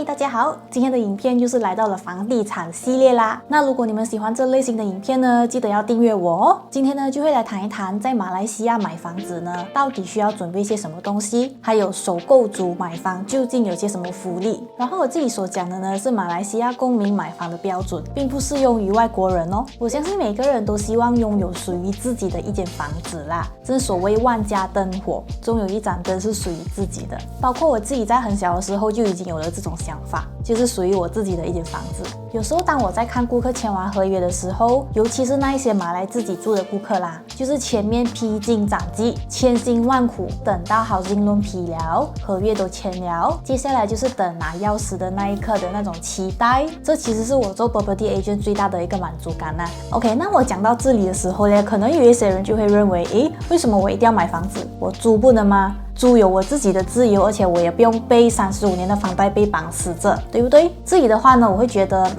嗨，大家好！今天的影片又是来到了房地产系列啦。那如果你们喜欢这类型的影片呢，记得要订阅我哦。今天呢就会来谈一谈在马来西亚买房子呢，到底需要准备些什么东西，还有首购族买房究竟有些什么福利。然后我自己所讲的呢是马来西亚公民买房的标准，并不适用于外国人哦。我相信每个人都希望拥有属于自己的一间房子啦。正所谓万家灯火，终有一盏灯是属于自己的。包括我自己在很小的时候就已经有了这种想法，就是属于我自己的一间房子。有时候当我在看顾客签完合约的时候，尤其是那一些马来自己住的顾客啦，就是前面披荆斩棘，千辛万苦，等到housing loan批了，合约都签了，接下来就是等拿钥匙的那一刻的那种期待，这其实是我做 property agent 最大的一个满足感啦。OK， 那我讲到这里的时候呢，可能有一些人就会认为，为什么我一定要买房子？我租不能吗？租有我自己的自由，而且我也不用被35年的房贷被绑死着，对不对？自己的话呢，我会觉得，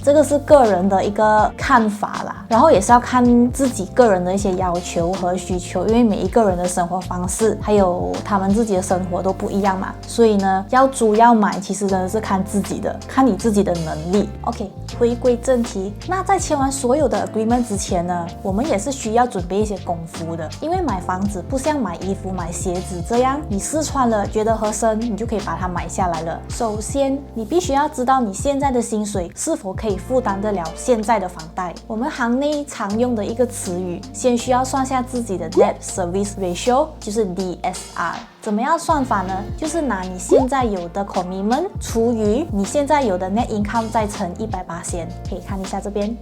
这个是个人的一个看法啦，然后也是要看自己个人的一些要求和需求，因为每一个人的生活方式还有他们自己的生活都不一样嘛，所以呢，要租要买其实真的是看自己的，看你自己的能力。OK， 回归正题，那在签完所有的 agreement 之前呢，我们也是需要准备一些功夫的，因为买房子不像买衣服买鞋子这样，你试穿了觉得合身，你就可以把它买下来了。首先，你必须要知道你现在的薪水是否可以负担得了现在的房贷。我们行内常用的一个词语，先需要算下自己的 Debt Service Ratio， 就是 DSR。怎么样算法呢？就是拿你现在有的 commitment 除以你现在有的 net income 再乘100%，可以看一下这边。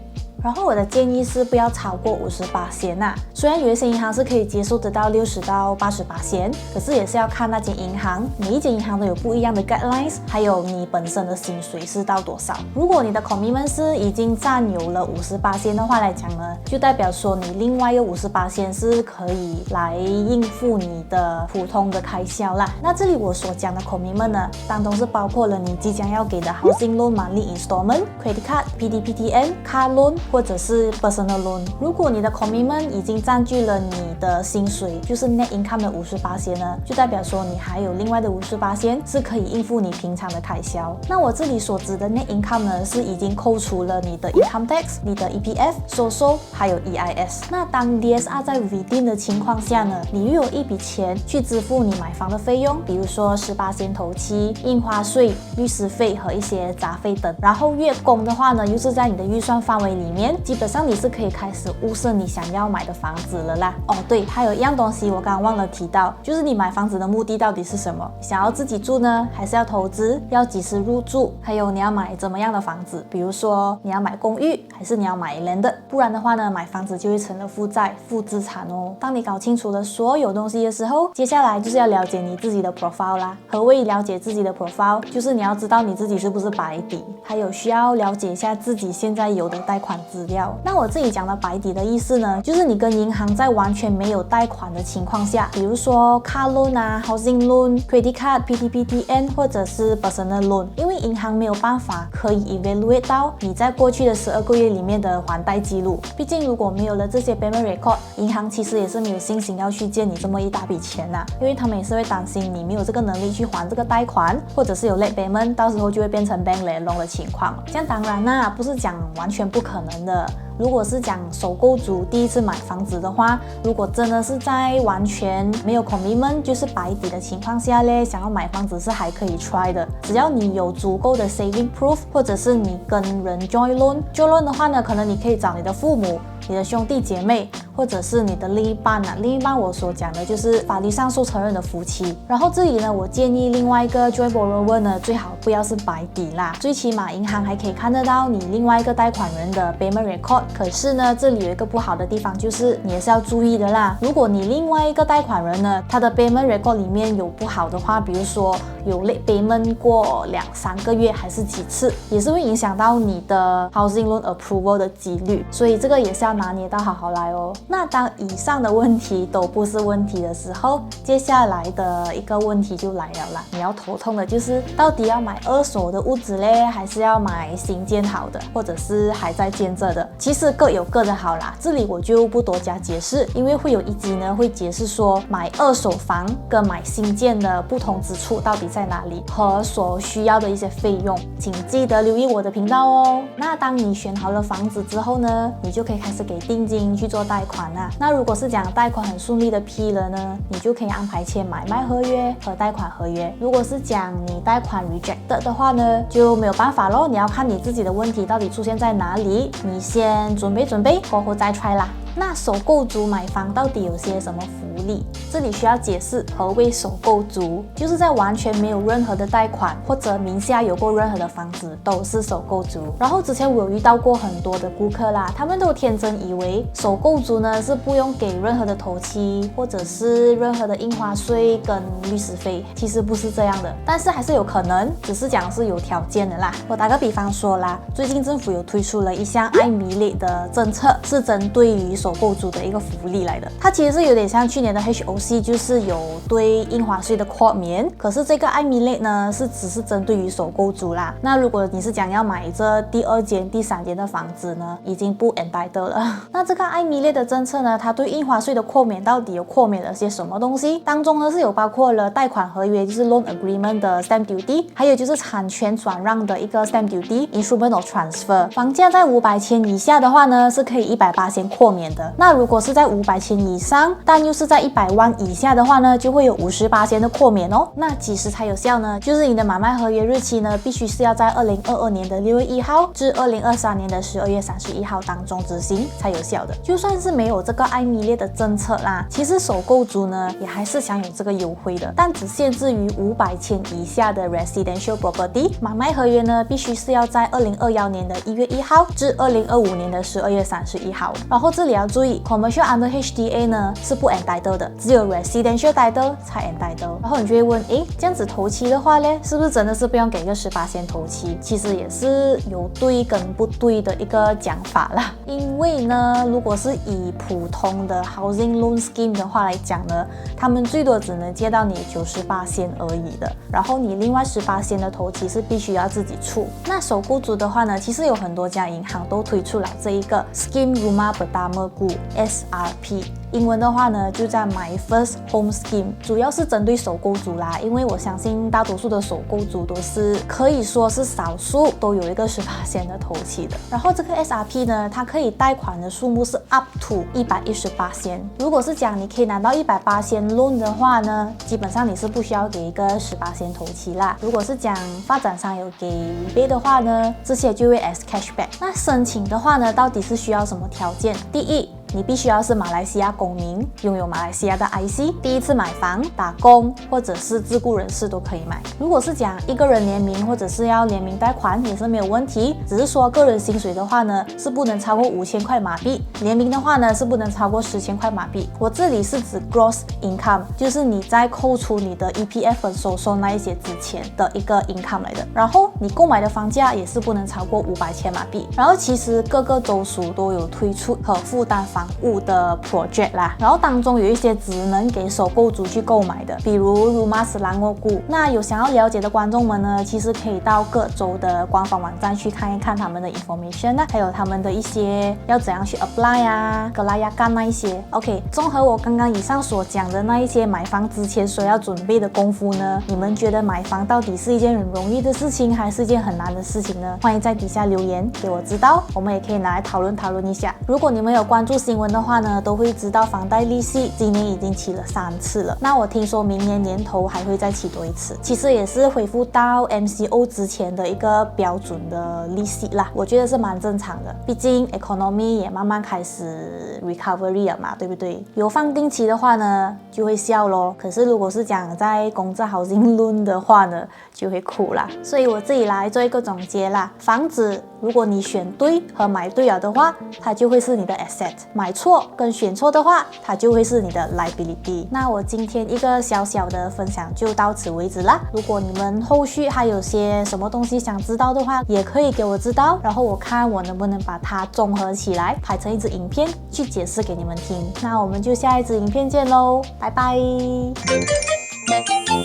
然后我的建议是不要超过50%啦。虽然有一些银行是可以接受得到60到80%，可是也是要看那间银行，每一间银行都有不一样的 guidelines， 还有你本身的薪水是到多少。如果你的 commitment 是已经占有了50%的话来讲呢，就代表说你另外一个50%是可以来应付你的普通的开销啦。那这里我所讲的 commitment 呢，当中是包括了你即将要给的 housing loan monthly installment、credit card、PDPTN、car loan，或者是 personal loan。 如果你的 commitment 已经占据了你的薪水，就是 net income 的50%呢，就代表说你还有另外的50%是可以应付你平常的开销。那我这里所指的 net income 呢，是已经扣除了你的 income tax、你的 EPF、SOSO 还有 EIS。 那当 DSR 在 redeem 的情况下呢，你又有一笔钱去支付你买房的费用，比如说18%头期、印花税、律师费和一些杂费等，然后月供的话呢，又是在你的预算范围里面，基本上你是可以开始物色你想要买的房子了啦。哦对，还有一样东西我刚刚忘了提到，就是你买房子的目的到底是什么？想要自己住呢，还是要投资？要几时入住？还有你要买怎么样的房子？比如说你要买公寓，还是你要买 land？ 不然的话呢，买房子就会成了负债、负资产哦。当你搞清楚了所有东西的时候，接下来就是要了解你自己的 profile 啦。何谓了解自己的 profile？ 就是你要知道你自己是不是白底，还有需要了解一下自己现在有的贷款资料。那我自己讲的白底的意思呢，就是你跟银行在完全没有贷款的情况下，比如说 car loan 啊、housing loan、credit card、PTPTN 或者是 personal loan， 因为银行没有办法可以 evaluate 到你在过去的12个月里面的还贷记录。毕竟如果没有了这些 payment record， 银行其实也是没有信心要去借你这么一大笔钱啊，因为他们也是会担心你没有这个能力去还这个贷款，或者是有 late payment， 到时候就会变成 bank late loan 的情况。这样当然啦，不是讲完全不可能的。如果是讲首购族第一次买房子的话，如果真的是在完全没有 commitment 就是白底的情况下咧，想要买房子是还可以 try 的。只要你有足够的 saving proof， 或者是你跟人 join loan 的话呢，可能你可以找你的父母、你的兄弟姐妹，或者是你的另一半啊。另一半我所讲的就是法律上受承认的夫妻。然后这里呢，我建议另外一个 joint borrower 呢，最好不要是白底啦，最起码银行还可以看得到你另外一个贷款人的 payment record。可是呢，这里有一个不好的地方，就是你也是要注意的啦。如果你另外一个贷款人呢，他的 payment record 里面有不好的话，比如说有 late payment 过2-3个月还是几次，也是会影响到你的 housing loan approval 的几率，所以这个也是要拿捏到好好来哦。那当以上的问题都不是问题的时候，接下来的一个问题就来了啦。你要头痛的就是到底要买二手的屋子嘞，还是要买新建好的，或者是还在建设的？其实各有各的好啦，这里我就不多加解释，因为会有一集呢会解释说买二手房跟买新建的不同之处到底在哪里和所需要的一些费用，请记得留意我的频道哦。那当你选好了房子之后呢，你就可以开始给定金去做贷款啦。那如果是讲贷款很顺利的批了呢，你就可以安排签买卖合约和贷款合约。如果是讲你贷款 rejected 的话呢，就没有办法咯，你要看你自己的问题到底出现在哪里，你先准备过后再 try 啦。那首购族买房到底有些什么福利？这里需要解释何谓首购族，就是在完全没有任何的贷款或者名下有过任何的房子都是首购族。然后之前我有遇到过很多的顾客啦，他们都天真以为首购族呢是不用给任何的头期或者是任何的印花税跟律师费，其实不是这样的，但是还是有可能，只是讲是有条件的啦。我打个比方说啦，最近政府有推出了一项爱米类的政策，是针对于首购族的一个福利来的。它其实是有点像去年的 HOC， 就是有对印花税的豁免，可是这个爱米类呢是只是针对于首购族啦。那如果你是讲要买这第二间、第三间的房子呢，已经不 entitled 了。那这个爱米类的政策呢，它对印花税的豁免到底有豁免了些什么东西？当中呢是有包括了贷款合约，就是 loan agreement 的 stamp duty， 还有就是产权转让的一个 stamp duty、instrument of transfer。房价在500千以下的话呢，是可以180%豁免的。那如果是在500千以上，但又是在100万以下的话呢，就会有50%的豁免哦。那几时才有效呢？就是你的买卖合约日期呢，必须是要在2022年的6月1号至2023年的12月31号当中执行才有效的。就算是没有这个爱米列的政策啦，其实首购族呢也还是享有这个优惠的，但只限制于500千以下的 residential property。买卖合约呢，必须是要在2021年的1月1号至2025年的12月31号。然后这里要注意 ，commercial under HDA 呢是不 entitled 的，只有 residential title 才 entitled。然后你就会问，这样子头期的话呢，是不是真的是不用给个18%头期？其实也是有对跟不对的一个讲法啦。因为呢，如果是以普通的 housing loan scheme 的话来讲呢，他们最多只能借到你98%而已的，然后你另外18%的头期是必须要自己出。那首购族的话呢，其实有很多家银行都推出了这一个 Scheme Rumah Pertama Ku SRP。英文的话呢，就叫 My First Home Scheme， 主要是针对首购族啦，因为我相信大多数的首购族都是可以说是少数都有一个18%的头期的。然后这个 SRP 呢，它可以贷款的数目是 up to 118%。如果是讲你可以拿到180% loan 的话呢，基本上你是不需要给一个18%头期啦。如果是讲发展商有给 rebate 的话呢，这些就会 as cashback。那申请的话呢，到底是需要什么条件？第一，你必须要是马来西亚公民，拥有马来西亚的 IC， 第一次买房、打工或者是自雇人士都可以买。如果是讲一个人联名或者是要联名贷款也是没有问题，只是说个人薪水的话呢是不能超过5000块马币，联名的话呢是不能超过10,000块马币。我这里是指 gross income， 就是你在扣除你的 EPF 和收收那一些之前的一个 income 来的。然后你购买的房价也是不能超过500千马币。然后其实各个州属都有推出可负担房屋的 project 啦，然后当中有一些只能给首购族去购买的，比如 Rumah Selangor。那有想要了解的观众们呢，其实可以到各州的官方网站去看一看他们的 information 啊，还有他们的一些要怎样去 apply 啊、格拉亚干那一些。OK， 综合我刚刚以上所讲的那一些买房之前所要准备的功夫呢，你们觉得买房到底是一件很容易的事情，还是一件很难的事情呢？欢迎在底下留言给我知道，我们也可以拿来讨论一下。如果你们有关注新闻的话呢，都会知道房贷利息今年已经起了3次了。那我听说明年年头还会再起多一次，其实也是恢复到 MCO 之前的一个标准的利息啦。我觉得是蛮正常的，毕竟 economy 也慢慢开始 recovery 了嘛，对不对？有放定期的话呢，就会笑咯。可是如果是讲在公债 housing loan 的话呢，就会哭啦。所以我自己来做一个总结啦，房子如果你选对和买对了的话，它就会是你的 asset； 买错跟选错的话，它就会是你的 liability。那我今天一个小小的分享就到此为止啦。如果你们后续还有些什么东西想知道的话，也可以给我知道，然后我看我能不能把它综合起来，拍成一支影片去解释给你们听。那我们就下一支影片见咯，拜拜。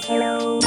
Hello。